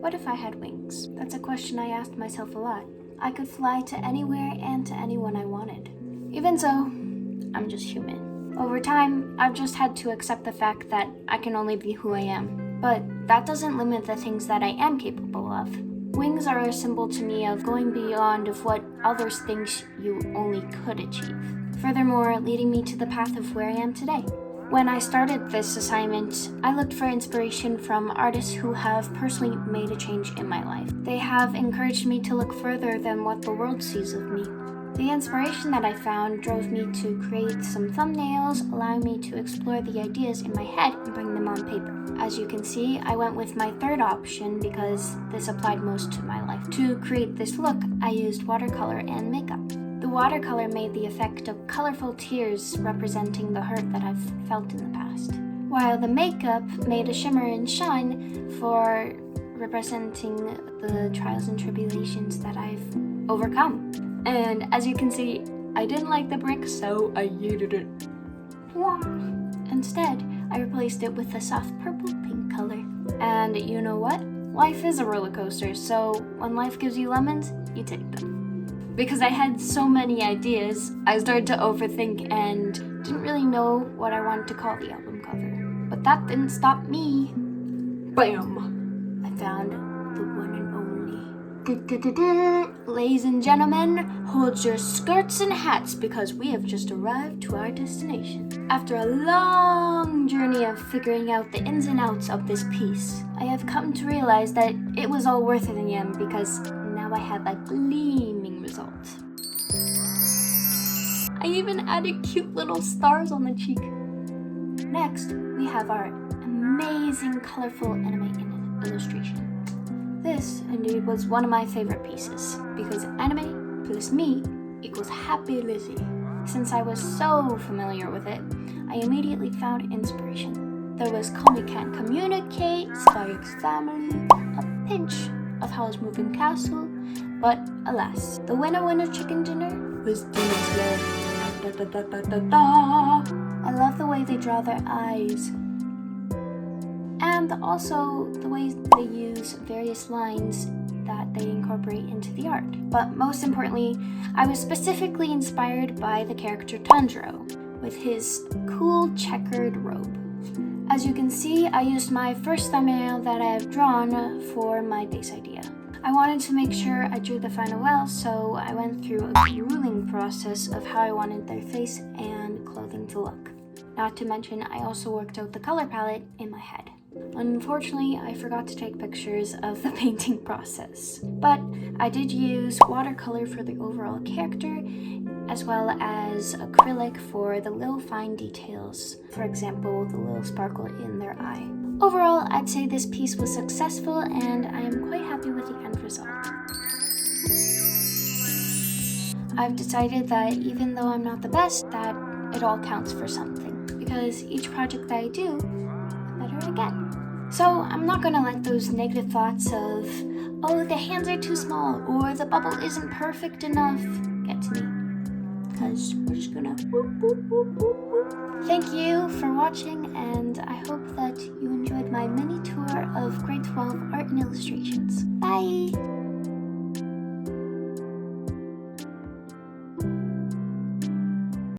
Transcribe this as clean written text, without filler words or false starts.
What if I had wings? That's a question I asked myself a lot. I could fly to anywhere and to anyone I wanted. Even so, I'm just human. Over time, I've just had to accept the fact that I can only be who I am. But that doesn't limit the things that I am capable of. Wings are a symbol to me of going beyond of what others think you only could achieve. Furthermore, leading me to the path of where I am today. When I started this assignment, I looked for inspiration from artists who have personally made a change in my life. They have encouraged me to look further than what the world sees of me. The inspiration that I found drove me to create some thumbnails, allowing me to explore the ideas in my head and bring them on paper. As you can see, I went with my third option because this applied most to my life. To create this look, I used watercolor and makeup. The watercolor made the effect of colorful tears representing the hurt that I've felt in the past, while the makeup made a shimmer and shine for representing the trials and tribulations that I've overcome. And as you can see, I didn't like the brick, so I yeeted it. Instead, I replaced it with a soft purple-pink color. And you know what? Life is a roller coaster, so when life gives you lemons, you take them. Because I had so many ideas, I started to overthink and didn't really know what I wanted to call the album cover. But that didn't stop me. Bam! I found the one and only. Ladies and gentlemen, hold your skirts and hats because we have just arrived to our destination. After a long journey of figuring out the ins and outs of this piece, I have come to realize that it was all worth it in the end because now I have a gleaming result. I even added cute little stars on the cheek. Next, we have our amazing colorful anime illustration. This indeed was one of my favorite pieces because anime plus me equals happy Lizzie. Since I was so familiar with it, I immediately found inspiration. There was Call Me Can't Communicate, Spy X Family, a pinch of Howl's Moving Castle, but alas, the winner chicken dinner was Demon Slayer. I love the way they draw their eyes, and also the way they use various lines that they incorporate into the art. But most importantly, I was specifically inspired by the character Tanjiro with his cool checkered robe. As you can see, I used my first thumbnail that I have drawn for my base idea. I wanted to make sure I drew the final well, so I went through a grueling process of how I wanted their face and clothing to look. Not to mention, I also worked out the color palette in my head. Unfortunately, I forgot to take pictures of the painting process, but I did use watercolor for the overall character, as well as acrylic for the little fine details, for example, the little sparkle in their eye. Overall, I'd say this piece was successful and I am quite happy with the end result. I've decided that even though I'm not the best, that it all counts for something, because each project that I do, the better I get. So I'm not gonna let those negative thoughts of, oh, the hands are too small, or the bubble isn't perfect enough, get to me. Because we're just gonna whoop, whoop, whoop, whoop, whoop. Thank you for watching, and I hope that you enjoyed my mini tour of grade 12 art and illustrations. Bye!